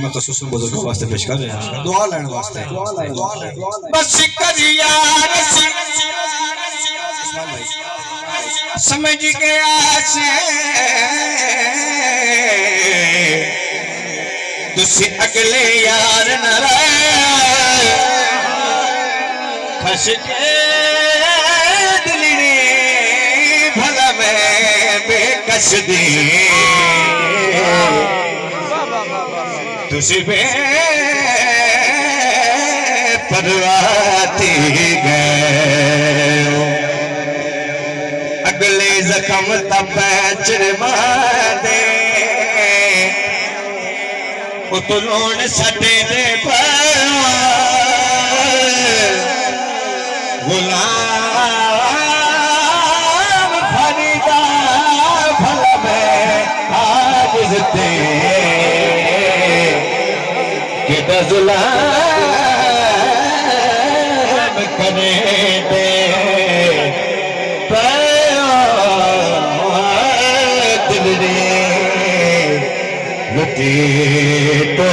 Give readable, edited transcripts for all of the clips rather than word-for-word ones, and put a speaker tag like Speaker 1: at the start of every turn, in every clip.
Speaker 1: मैं खसूस बुजुर्गों वास्ते पेश कर रहा हूं दुआ लेने वास्ते
Speaker 2: बस कर यार समझ गया से तुसी अगले यार न खस के दिलने भला मैं बेकस दी तुसी बे परवाती गए अगले जख्म तब चिरमा दे उतलोण सटे दे गुलाम फरीदा भला मैं आजिज़ ते के जुलाम करे दे दिल रे लुटी तो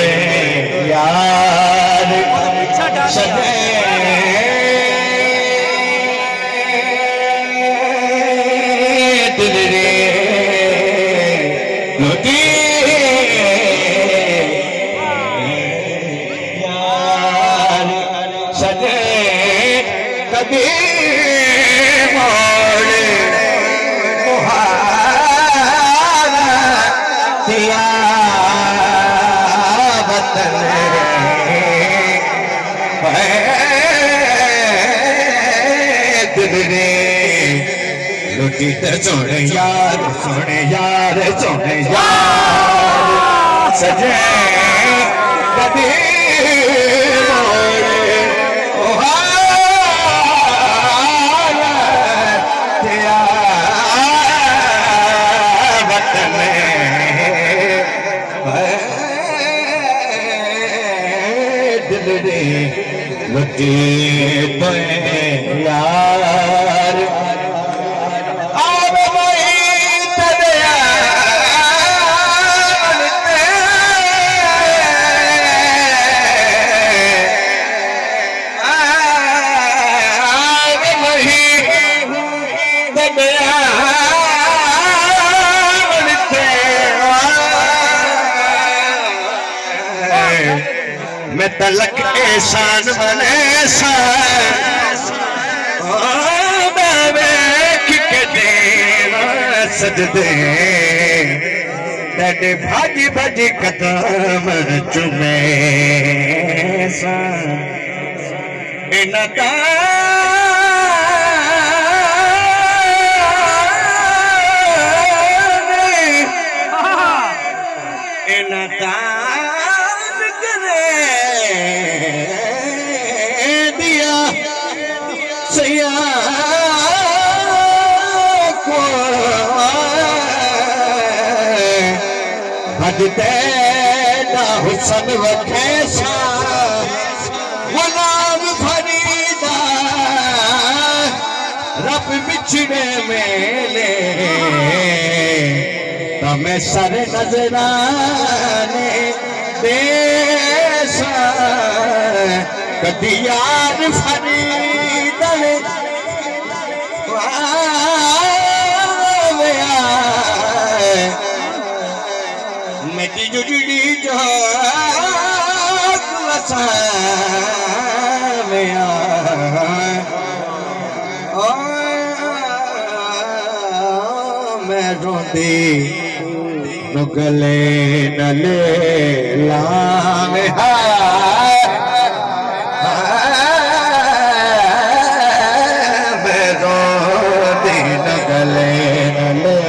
Speaker 2: यार सजे दिल रे लुटी सजे कभी मोड़ मुहारा दिया वतन दिल रे लुटी ते सोने यार सजे कभी लुटी तो यार अब वही तबिया अब वही तबिया मैं तलक एहसान बने सजदे तेरे भाजी भाजी कदम चुमे इनका दिया सैया को भजते ना हुसन वखेसा गुलाम फरीदा रब बिछड़े मेले तमें सर नजराने देसा कदी यार फरीद मेरी जुड़ी जो मैं रोंदी गले न ले लावे गले न ले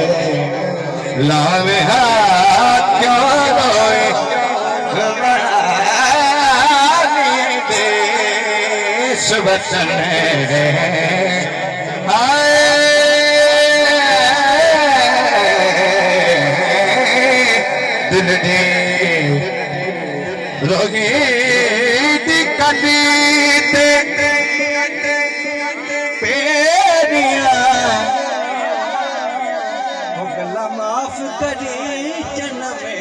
Speaker 2: लावे क्यों रोए देश वतन दिल ने रोगी दी कदी ते पेरिया गला माफ करी जन्मे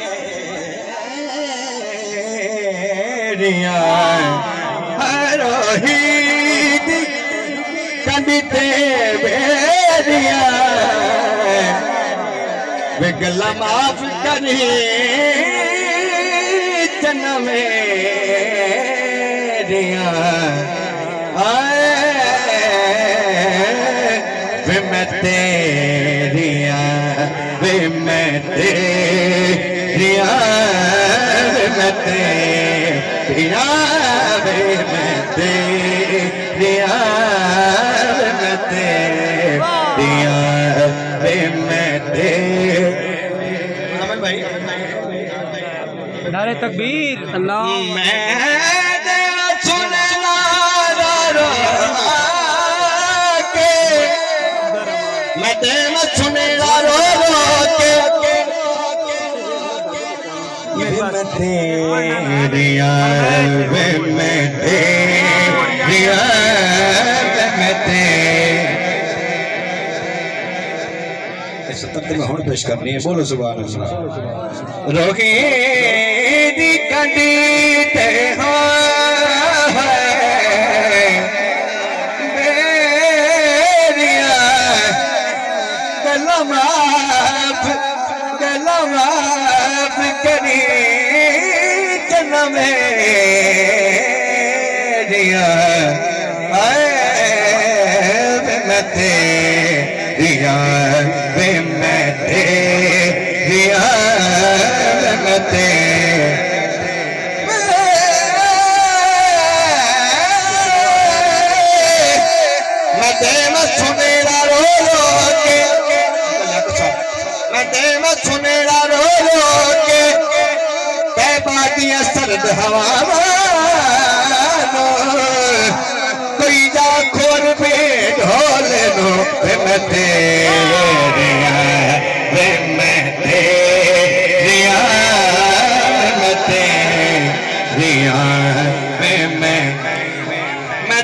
Speaker 2: रोहित कंदते बेरिया बिगला माफ करी जन्म मेरिया वे मैं तेरिया वे मैं तेरिया वे मैं तेरिया वे मैं तेरिया वे मैं तेरिया वे मैं तेरिया भाई
Speaker 3: नारे तकबीर अल्लाह
Speaker 2: तेरिया वे मैं तेरिया वे मैं
Speaker 1: इस तक में हुण पेश करनी है। बोलो सुभान अल्लाह।
Speaker 2: रोही दी कंडी ते हो बेरिया गलमाफ करी जन्म मेरिया मैं तेरिया वे मैं तेरिया मैं मैं सुनेरा रो रो के मैं सुनेरा रो रो के बादिया सर्द हवा कोई जा खोर पे ढोल लो मैं तेरिया वे मैं तेरिया मैं तेरिया वे मैं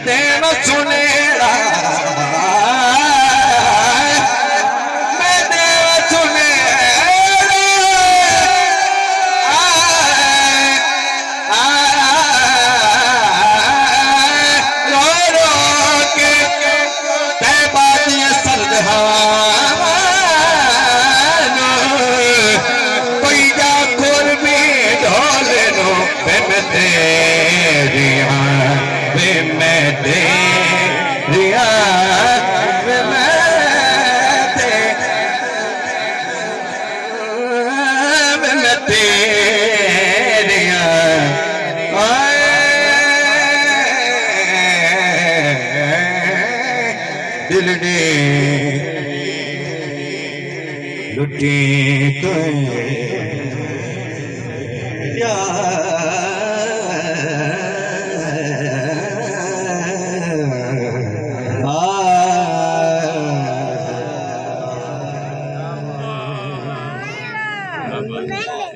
Speaker 2: तेरा सुनेरा दिल ने लुटी तो यार